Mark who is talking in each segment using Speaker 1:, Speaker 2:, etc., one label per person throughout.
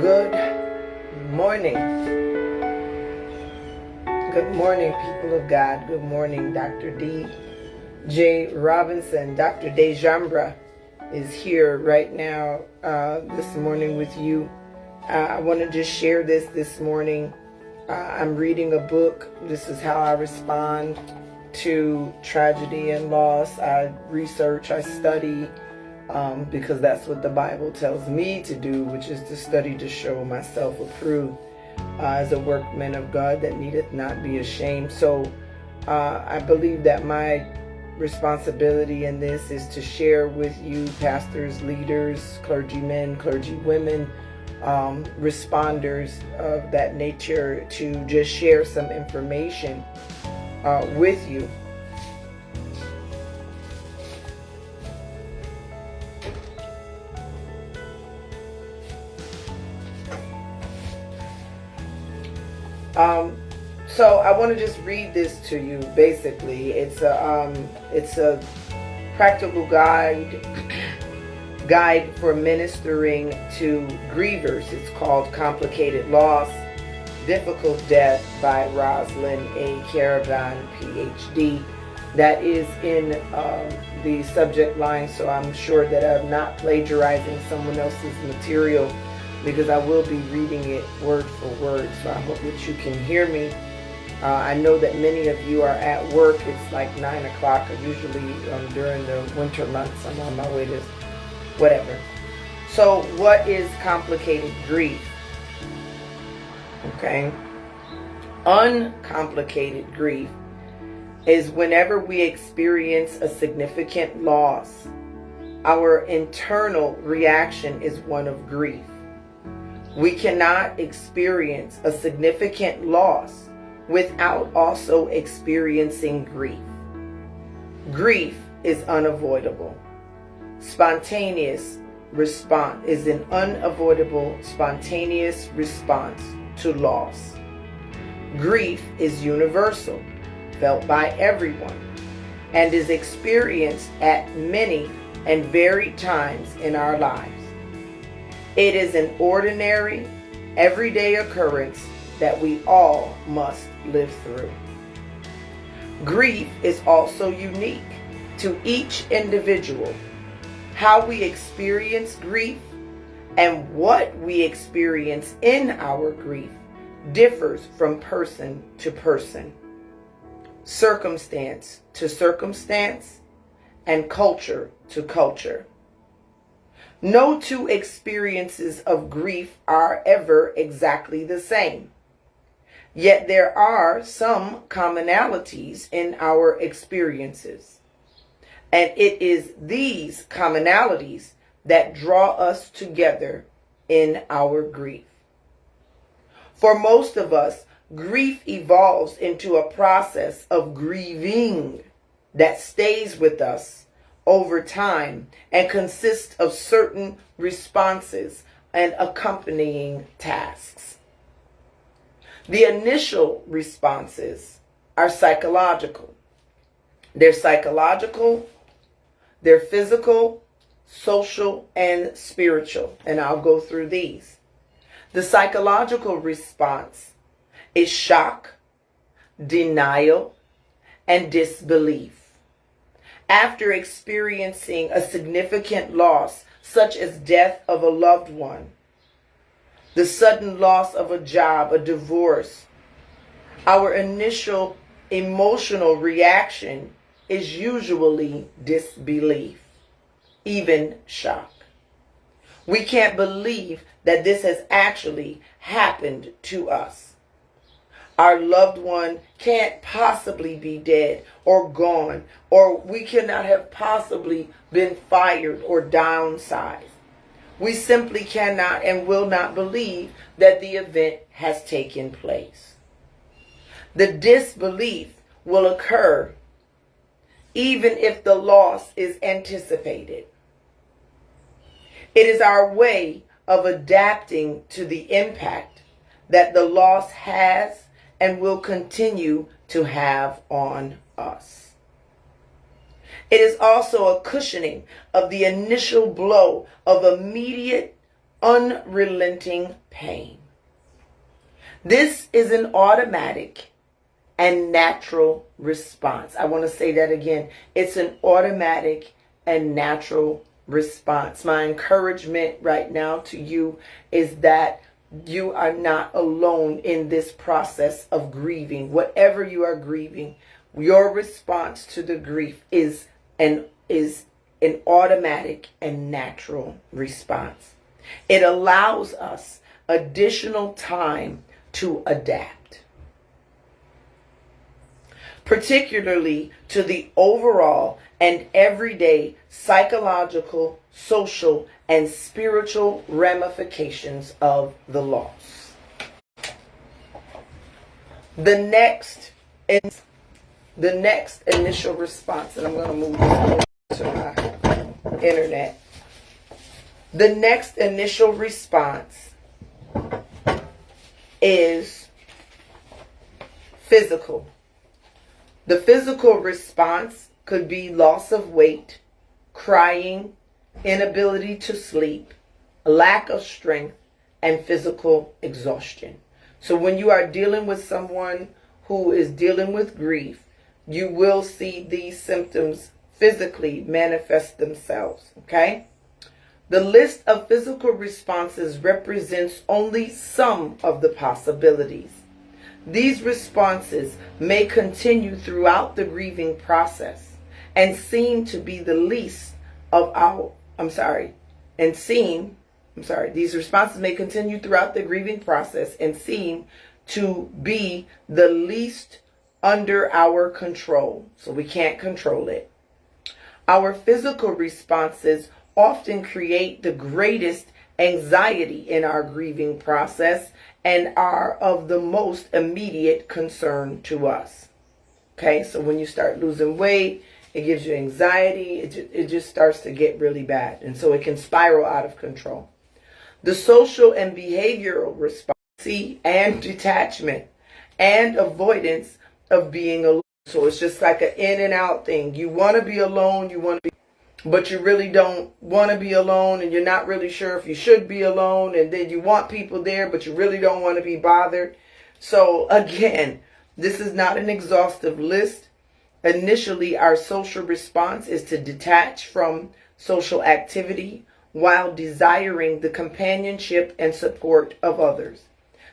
Speaker 1: Good morning. Good morning, people of God. Good morning, Dr. D. J. Robinson. Dr. Dejambra is here right now this morning with you. I want to just share this morning. I'm reading a book. This is how I respond to tragedy and loss. I research, I study, because that's what the Bible tells me to do, which is to study to show myself approved as a workman of God that needeth not be ashamed. So I believe that my responsibility in this is to share with you, pastors, leaders, clergymen, clergywomen, responders of that nature, to just share some information with you. So I want to just read this to you. Basically, it's a practical guide for ministering to grievers. It's called Complicated Loss, Difficult Death by Rosalind A. Caravan, PhD. That is in the subject line, so I'm sure that I'm not plagiarizing someone else's material, because I will be reading it word for word. So I hope that you can hear me. I know that many of you are at work. It's like 9 o'clock. Usually during the winter months, I'm on my way to whatever. So what is complicated grief? Okay. Uncomplicated grief is whenever we experience a significant loss, our internal reaction is one of grief. We cannot experience a significant loss without also experiencing grief. Grief is unavoidable. Spontaneous response is an unavoidable, spontaneous response to loss. Grief is universal, felt by everyone, and is experienced at many and varied times in our lives. It is an ordinary, everyday occurrence that we all must live through. Grief is also unique to each individual. How we experience grief and what we experience in our grief differs from person to person, circumstance to circumstance, and culture to culture. No two experiences of grief are ever exactly the same. Yet there are some commonalities in our experiences. And it is these commonalities that draw us together in our grief. For most of us, grief evolves into a process of grieving that stays with us over time and consists of certain responses and accompanying tasks. The initial responses are psychological. They're psychological, they're physical, social, and spiritual. And I'll go through these. The psychological response is shock, denial, and disbelief. After experiencing a significant loss, such as death of a loved one, the sudden loss of a job, a divorce, our initial emotional reaction is usually disbelief, even shock. We can't believe that this has actually happened to us. Our loved one can't possibly be dead or gone, or we cannot have possibly been fired or downsized. We simply cannot and will not believe that the event has taken place. The disbelief will occur even if the loss is anticipated. It is our way of adapting to the impact that the loss has and will continue to have on us. It is also a cushioning of the initial blow of immediate unrelenting pain. This is an automatic and natural response. I want to say that again. It's an automatic and natural response. My encouragement right now to you is that you are not alone in this process of grieving. Whatever you are grieving, your response to the grief is an automatic and natural response. It allows us additional time to adapt, particularly to the overall and everyday psychological, social, and spiritual ramifications of the loss. The next initial response, and I'm going to move this to my internet. The next initial response is physical. The physical response could be loss of weight, crying, inability to sleep, lack of strength, and physical exhaustion. So when you are dealing with someone who is dealing with grief, you will see these symptoms physically manifest themselves, okay? The list of physical responses represents only some of the possibilities. These responses may continue throughout the grieving process and seem to be the least of our, these responses may continue throughout the grieving process and seem to be the least under our control. So we can't control it. Our physical responses often create the greatest anxiety in our grieving process and are of the most immediate concern to us. Okay, so when you start losing weight, it gives you anxiety. It just starts to get really bad. And so it can spiral out of control. The social and behavioral response and detachment and avoidance of being alone. So it's just like an in and out thing. You want to be alone, but you really don't want to be alone, and you're not really sure if you should be alone, and then you want people there, but you really don't want to be bothered. So again, this is not an exhaustive list. Initially, our social response is to detach from social activity while desiring the companionship and support of others.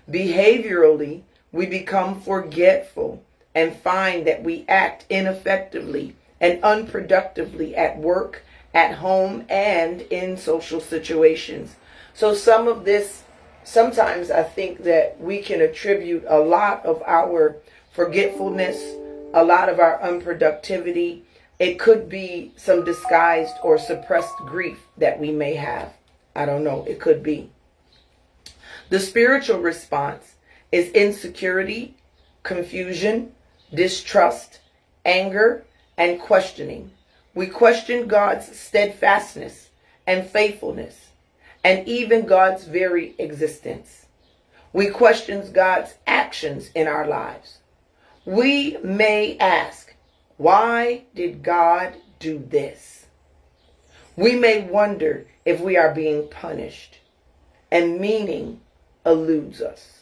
Speaker 1: Behaviorally, we become forgetful and find that we act ineffectively and unproductively at work, at home, and in social situations. So some of this, sometimes I think that we can attribute a lot of our forgetfulness, a lot of our unproductivity. It could be some disguised or suppressed grief that we may have. I don't know. It could be. The spiritual response is insecurity, confusion, distrust, anger, and questioning. We question God's steadfastness and faithfulness, and even God's very existence. We question God's actions in our lives. We may ask, why did God do this? We may wonder if we are being punished, and meaning eludes us.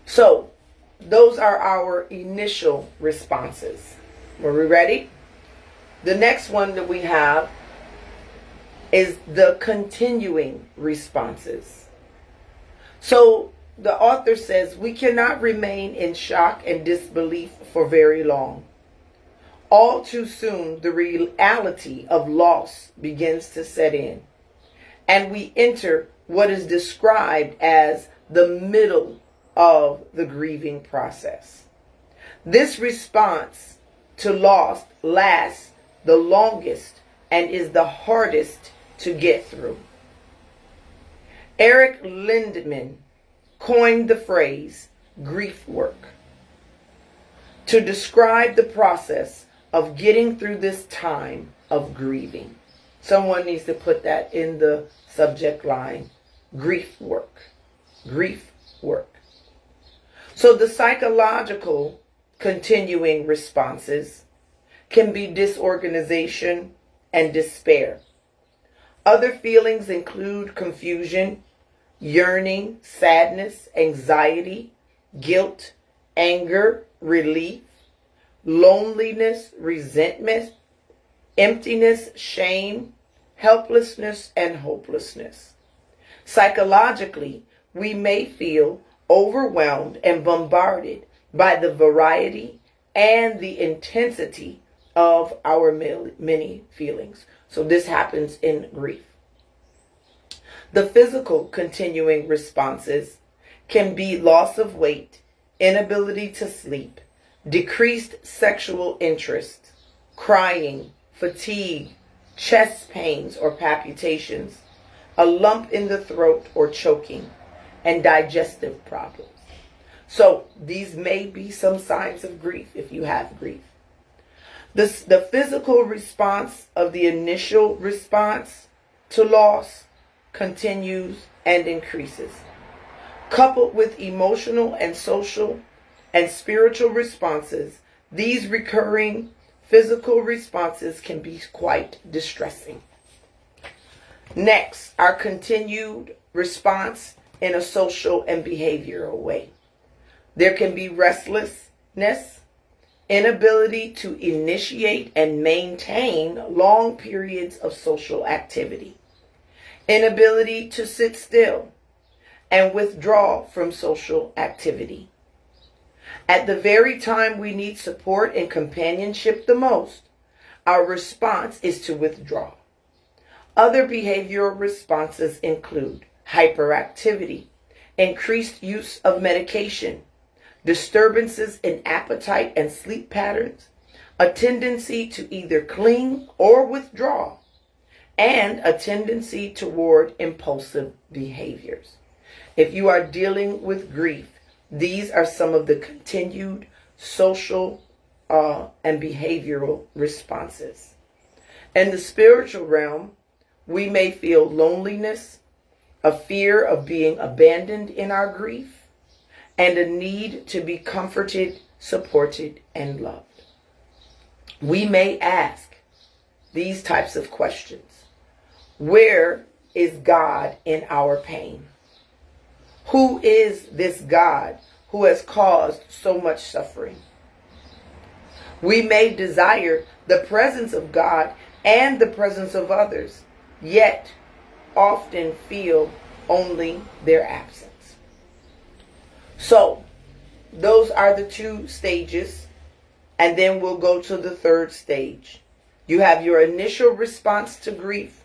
Speaker 1: So, those are our initial responses. Were we ready? The next one that we have is the continuing responses. So, the author says we cannot remain in shock and disbelief for very long. All too soon, the reality of loss begins to set in, and we enter what is described as the middle of the grieving process. This response to loss lasts the longest and is the hardest to get through. Eric Lindemann coined the phrase grief work to describe the process of getting through this time of grieving. Someone needs to put that in the subject line. Grief work. Grief work. So the psychological continuing responses can be disorganization and despair. Other feelings include confusion, yearning, sadness, anxiety, guilt, anger, relief, loneliness, resentment, emptiness, shame, helplessness, and hopelessness. Psychologically, we may feel overwhelmed and bombarded by the variety and the intensity of our many feelings. So this happens in grief. The physical continuing responses can be loss of weight, inability to sleep, decreased sexual interest, crying, fatigue, chest pains or palpitations, a lump in the throat or choking, and digestive problems. So these may be some signs of grief if you have grief. The physical response of the initial response to loss continues and increases. Coupled with emotional and social and spiritual responses, these recurring physical responses can be quite distressing. Next, our continued response in a social and behavioral way. There can be restlessness, inability to initiate and maintain long periods of social activity, inability to sit still, and withdraw from social activity. At the very time we need support and companionship the most, our response is to withdraw. Other behavioral responses include hyperactivity, increased use of medication, disturbances in appetite and sleep patterns, a tendency to either cling or withdraw, and a tendency toward impulsive behaviors. If you are dealing with grief, these are some of the continued social and behavioral responses. In the spiritual realm, we may feel loneliness, a fear of being abandoned in our grief, and a need to be comforted, supported, and loved. We may ask these types of questions. Where is God in our pain? Who is this God who has caused so much suffering? We may desire the presence of God and the presence of others, yet often feel only their absence. So, those are the two stages, and then we'll go to the third stage. You have your initial response to grief,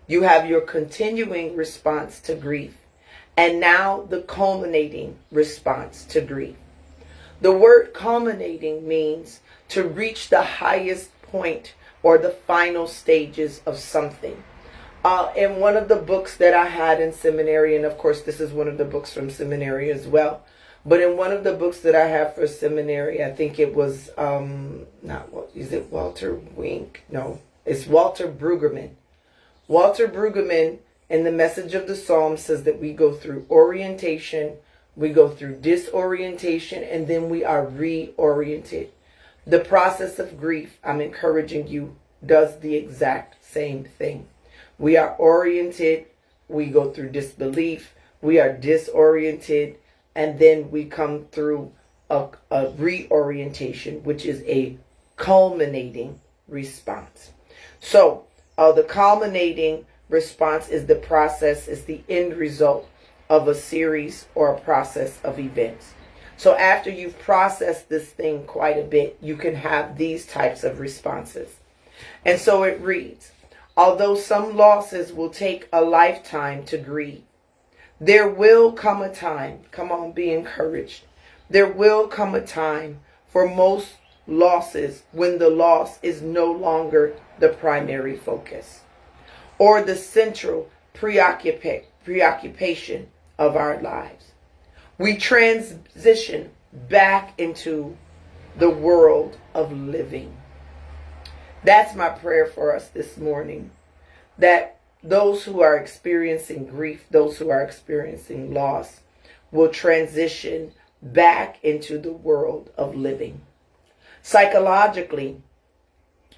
Speaker 1: you have your continuing response to grief, and now the culminating response to grief. The word culminating means to reach the highest point or the final stages of something. In one of the books that I had in seminary, and of course this is one of the books from seminary as well, but in one of the books that I have for seminary, I think it was, is it Walter Wink? No, it's Walter Brueggemann. Walter Brueggemann in the Message of the Psalm says that we go through orientation, we go through disorientation, and then we are reoriented. The process of grief, I'm encouraging you, does the exact same thing. We are oriented, we go through disbelief, we are disoriented, and then we come through a reorientation, which is a culminating response. So the culminating response is the process, is the end result of a series or a process of events. So after you've processed this thing quite a bit, you can have these types of responses. And so it reads, although some losses will take a lifetime to grieve, there will come a time, come on, be encouraged. There will come a time for most losses when the loss is no longer the primary focus or the central preoccupation of our lives. We transition back into the world of living. That's my prayer for us this morning, that those who are experiencing grief, those who are experiencing loss, will transition back into the world of living. Psychologically,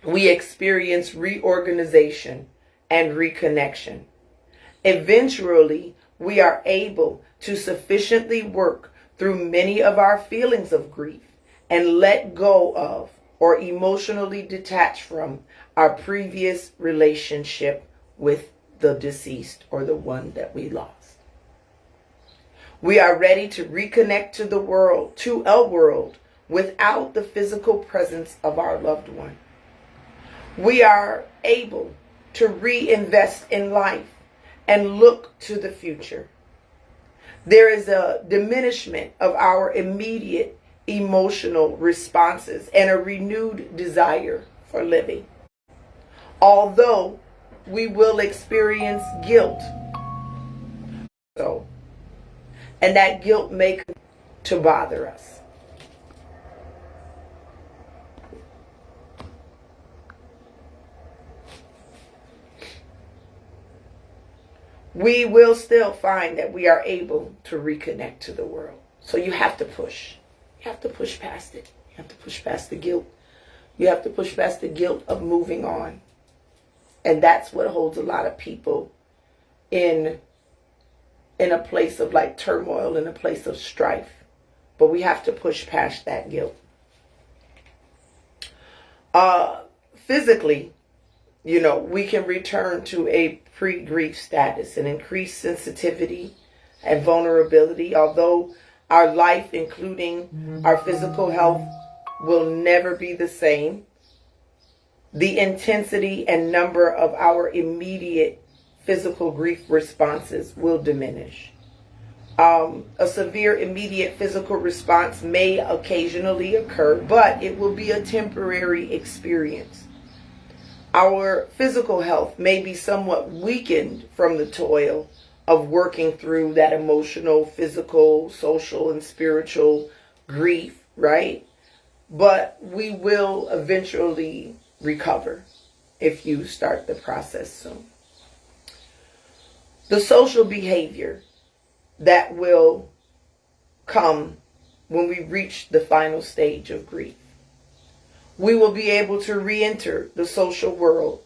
Speaker 1: we experience reorganization and reconnection. Eventually, we are able to sufficiently work through many of our feelings of grief and let go of or emotionally detach from our previous relationship with the deceased or the one that we lost. We are ready to reconnect to a world without the physical presence of our loved one. We are able to reinvest in life and look to the future. There is a diminishment of our immediate emotional responses and a renewed desire for living. Although we will experience guilt, and that guilt may continue to bother us. We will still find that we are able to reconnect to the world. So you have to push. You have to push past it. You have to push past the guilt. You have to push past the guilt of moving on. And that's what holds a lot of people in a place of like turmoil, in a place of strife. But we have to push past that guilt. Physically, we can return to a pre-grief status and increase sensitivity and vulnerability. Although our life, including our physical health, will never be the same, the intensity and number of our immediate physical grief responses will diminish. A severe immediate physical response may occasionally occur, but it will be a temporary experience. Our physical health may be somewhat weakened from the toil of working through that emotional, physical, social, and spiritual grief, right? But we will eventually recover if you start the process soon. The social behavior that will come when we reach the final stage of grief. We will be able to re-enter the social world,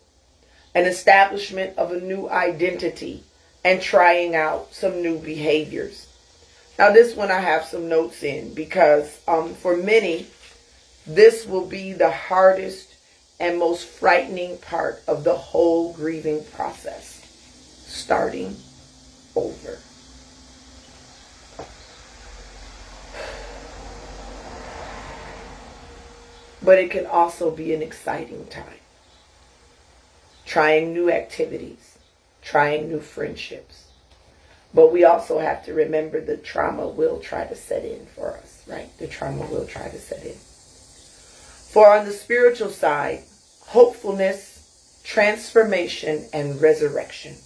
Speaker 1: an establishment of a new identity, and trying out some new behaviors. Now this one I have some notes in because for many, this will be the hardest and most frightening part of the whole grieving process. Starting over. But it can also be an exciting time. Trying new activities, trying new friendships. But we also have to remember the trauma will try to set in for us, right? The trauma will try to set in. For on the spiritual side, hopefulness, transformation, and resurrection.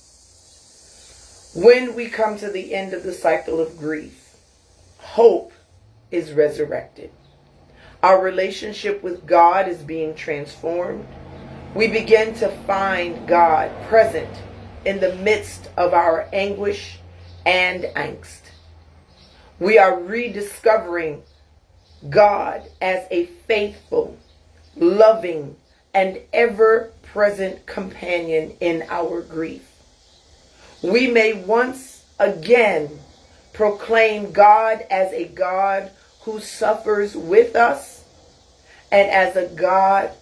Speaker 1: When we come to the end of the cycle of grief, hope is resurrected. Our relationship with God is being transformed. We begin to find God present in the midst of our anguish and angst. We are rediscovering God as a faithful, loving, and ever-present companion in our grief. We may once again proclaim God as a God who suffers with us and as a God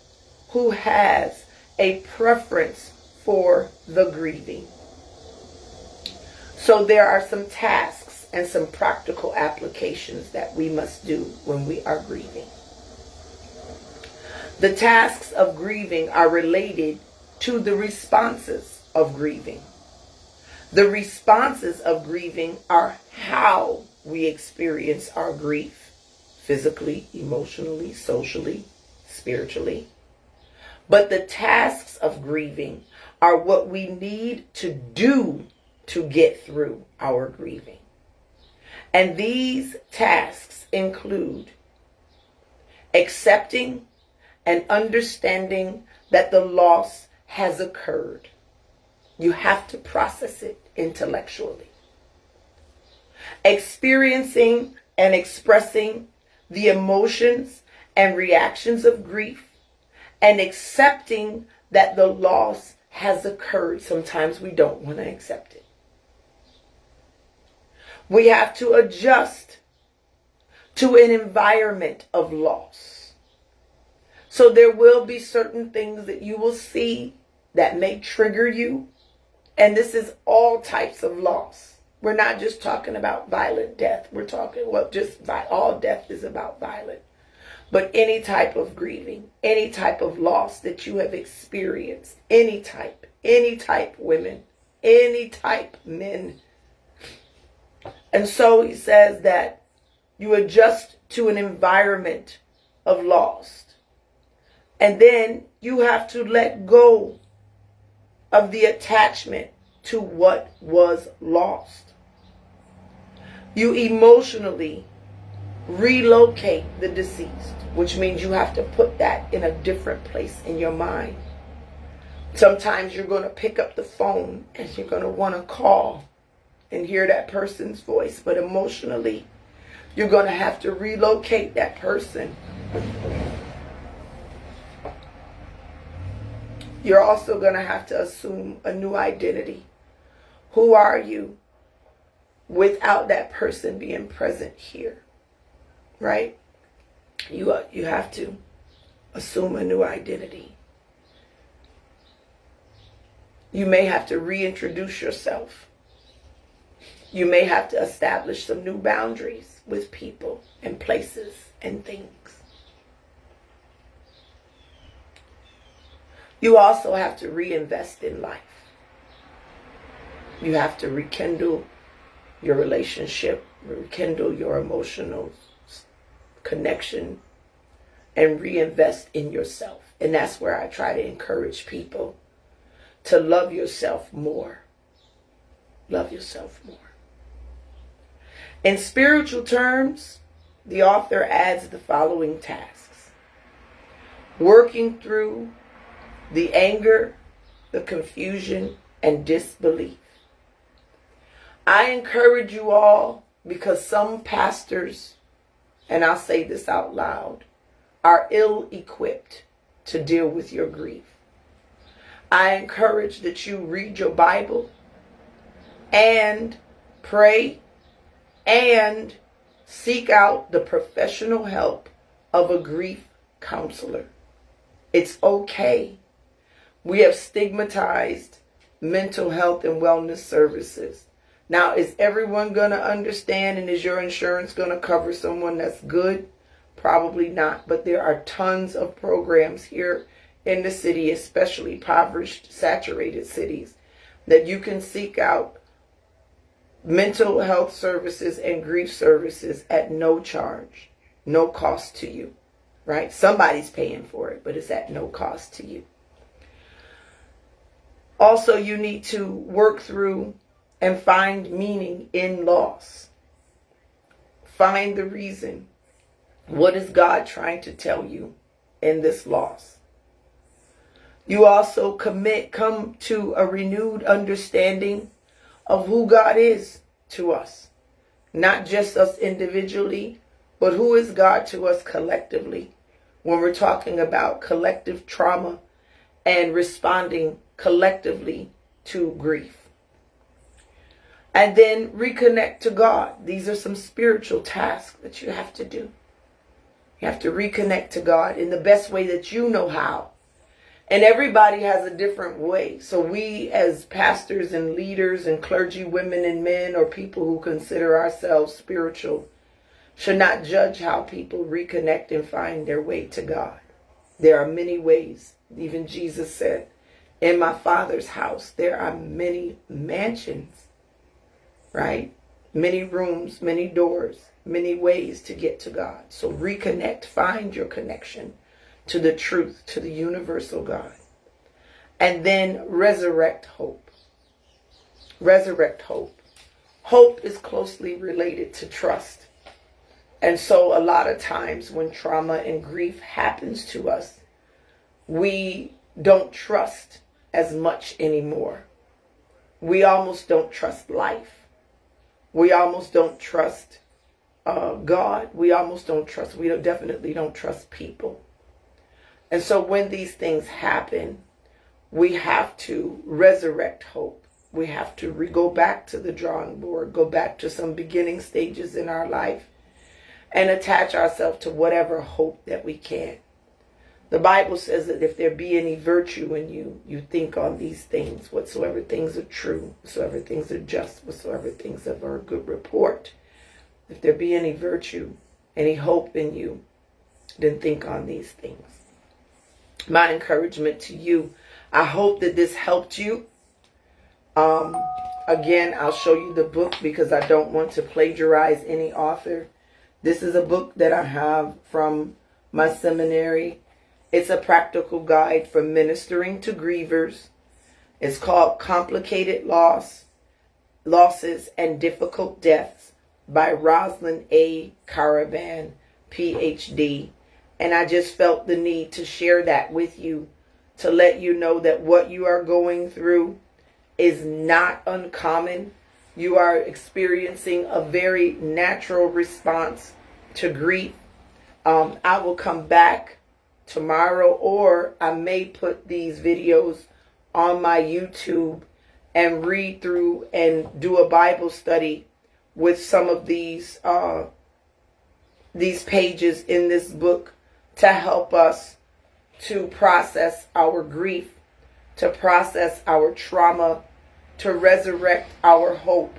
Speaker 1: who has a preference for the grieving. So there are some tasks and some practical applications that we must do when we are grieving. The tasks of grieving are related to the responses of grieving. The responses of grieving are how we experience our grief. Physically, emotionally, socially, spiritually. But the tasks of grieving are what we need to do to get through our grieving. And these tasks include accepting and understanding that the loss has occurred. You have to process it intellectually. Experiencing and expressing the emotions and reactions of grief, and accepting that the loss has occurred. Sometimes we don't want to accept it. We have to adjust to an environment of loss. So there will be certain things that you will see that may trigger you. And this is all types of loss. We're not just talking about violent death. We're talking, all death is about violence. But any type of grieving, any type of loss that you have experienced, any type women, any type men. And so he says that you adjust to an environment of loss. And then you have to let go of the attachment to what was lost. You emotionally relocate the deceased, which means you have to put that in a different place in your mind. Sometimes you're going to pick up the phone and you're going to want to call and hear that person's voice, but emotionally, you're going to have to relocate that person. You're also going to have to assume a new identity. Who are you without that person being present here? Right? You have to assume a new identity. You may have to reintroduce yourself. You may have to establish some new boundaries with people and places and things. You also have to reinvest in life. You have to rekindle your relationship, rekindle your emotional connection, and reinvest in yourself. And that's where I try to encourage people to love yourself more. Love yourself more. In spiritual terms, the author adds the following tasks: working through the anger, the confusion, and disbelief. I encourage you all, because some pastors, and I'll say this out loud, are ill-equipped to deal with your grief. I encourage that you read your Bible and pray and seek out the professional help of a grief counselor. It's okay. We have stigmatized mental health and wellness services. Now, is everyone going to understand, and is your insurance going to cover someone that's good? Probably not. But there are tons of programs here in the city, especially impoverished, saturated cities, that you can seek out mental health services and grief services at no charge, no cost to you, right? Somebody's paying for it, but it's at no cost to you. Also, you need to work through and find meaning in loss. Find the reason. What is God trying to tell you in this loss? You also come to a renewed understanding of who God is to us. Not just us individually, but who is God to us collectively when we're talking about collective trauma and responding collectively to grief. And then reconnect to God. These are some spiritual tasks that you have to do. You have to reconnect to God in the best way that you know how. And everybody has a different way. So we as pastors and leaders and clergy, women and men, or people who consider ourselves spiritual, should not judge how people reconnect and find their way to God. There are many ways. Even Jesus said, in my Father's house, there are many mansions, right? Many rooms, many doors, many ways to get to God. So reconnect, find your connection to the truth, to the universal God. And then resurrect hope. Resurrect hope. Hope is closely related to trust. And so a lot of times when trauma and grief happens to us, we don't trust as much anymore. We almost don't trust life. We almost don't trust God. We definitely don't trust people. And so when these things happen, we have to resurrect hope. We have to go back to the drawing board, go back to some beginning stages in our life, and attach ourselves to whatever hope that we can. The Bible says that if there be any virtue in you, you think on these things, whatsoever things are true, whatsoever things are just, whatsoever things are of a good report. If there be any virtue, any hope in you, then think on these things. My encouragement to you, I hope that this helped you. Again, I'll show you the book because I don't want to plagiarize any author. This is a book that I have from my seminary. It's a practical guide for ministering to grievers. It's called Complicated Losses and Difficult Deaths by Rosalind A. Caravan, PhD. And I just felt the need to share that with you, to let you know that what you are going through is not uncommon. You are experiencing a very natural response to grief. I will come back tomorrow, or I may put these videos on my YouTube and read through and do a Bible study with some of these pages in this book to help us to process our grief, to process our trauma, to resurrect our hope,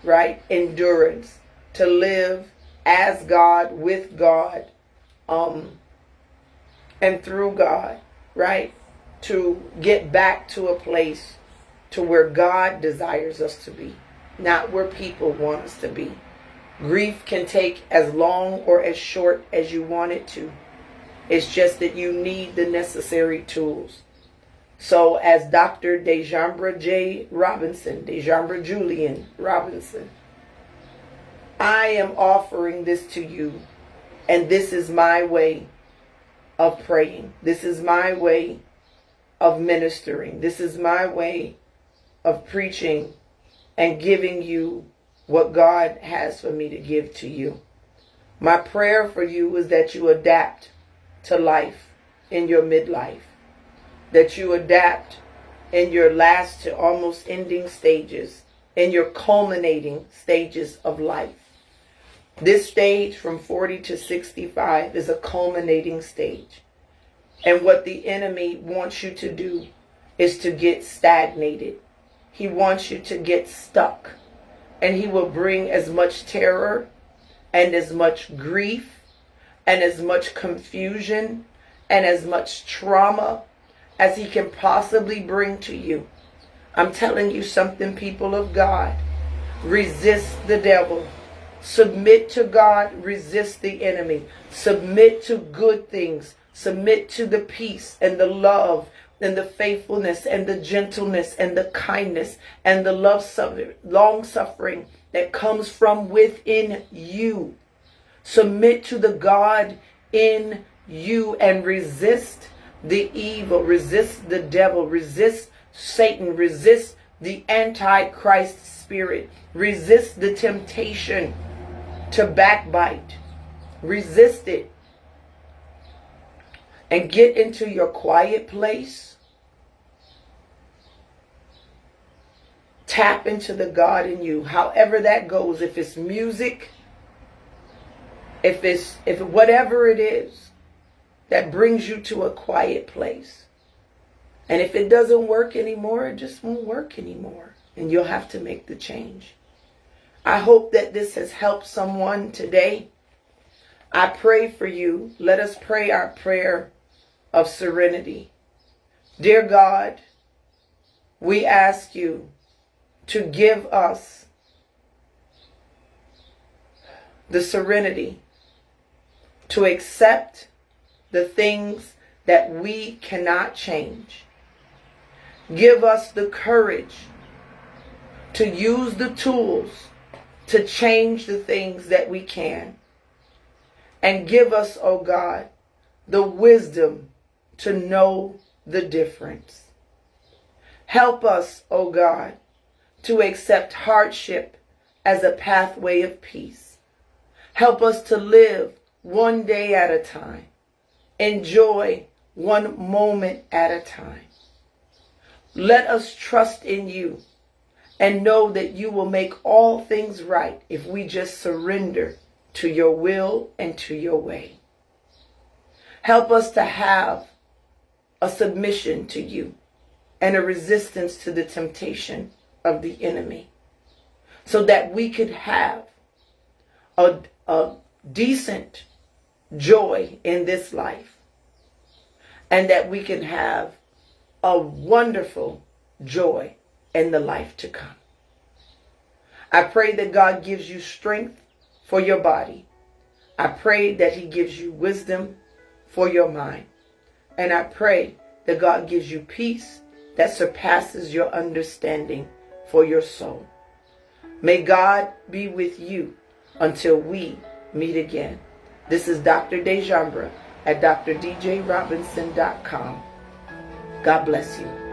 Speaker 1: right? Endurance, to live as God, with God, and through God, right? To get back to a place to where God desires us to be, not where people want us to be. Grief can take as long or as short as you want it to. It's just that you need the necessary tools. So as Dr. Dejambra Julian Robinson, I am offering this to you, and this is my way of praying. This is my way of ministering. This is my way of preaching and giving you what God has for me to give to you. My prayer for you is that you adapt to life in your midlife, that you adapt in your last to almost ending stages, in your culminating stages of life. This stage from 40 to 65 is a culminating stage. And what the enemy wants you to do is to get stagnated. He wants you to get stuck. And he will bring as much terror and as much grief and as much confusion and as much trauma as he can possibly bring to you. I'm telling you something, people of God. Resist the devil. Submit to God. Resist the enemy. Submit to good things. Submit to the peace and the love and the faithfulness and the gentleness and the kindness and the long suffering that comes from within you. Submit to the God in you and resist the evil, resist the devil, resist Satan, resist the Antichrist spirit, resist the temptation to backbite, resist it, and get into your quiet place. Tap into the God in you, however that goes. If it's music, if whatever it is that brings you to a quiet place. And if it doesn't work anymore, it just won't work anymore. And you'll have to make the change. I hope that this has helped someone today. I pray for you. Let us pray our prayer of serenity. Dear God, we ask you to give us the serenity to accept the things that we cannot change. Give us the courage to use the tools to change the things that we can. And give us, oh God, the wisdom to know the difference. Help us, oh God, to accept hardship as a pathway of peace. Help us to live one day at a time. Enjoy one moment at a time. Let us trust in you and know that you will make all things right if we just surrender to your will and to your way. Help us to have a submission to you and a resistance to the temptation of the enemy, so that we could have a decent joy in this life, and that we can have a wonderful joy in the life to come. I pray that God gives you strength for your body. I pray that he gives you wisdom for your mind. And I pray that God gives you peace that surpasses your understanding for your soul. May God be with you until we meet again. This is Dr. Dejambra at drdjrobinson.com. God bless you.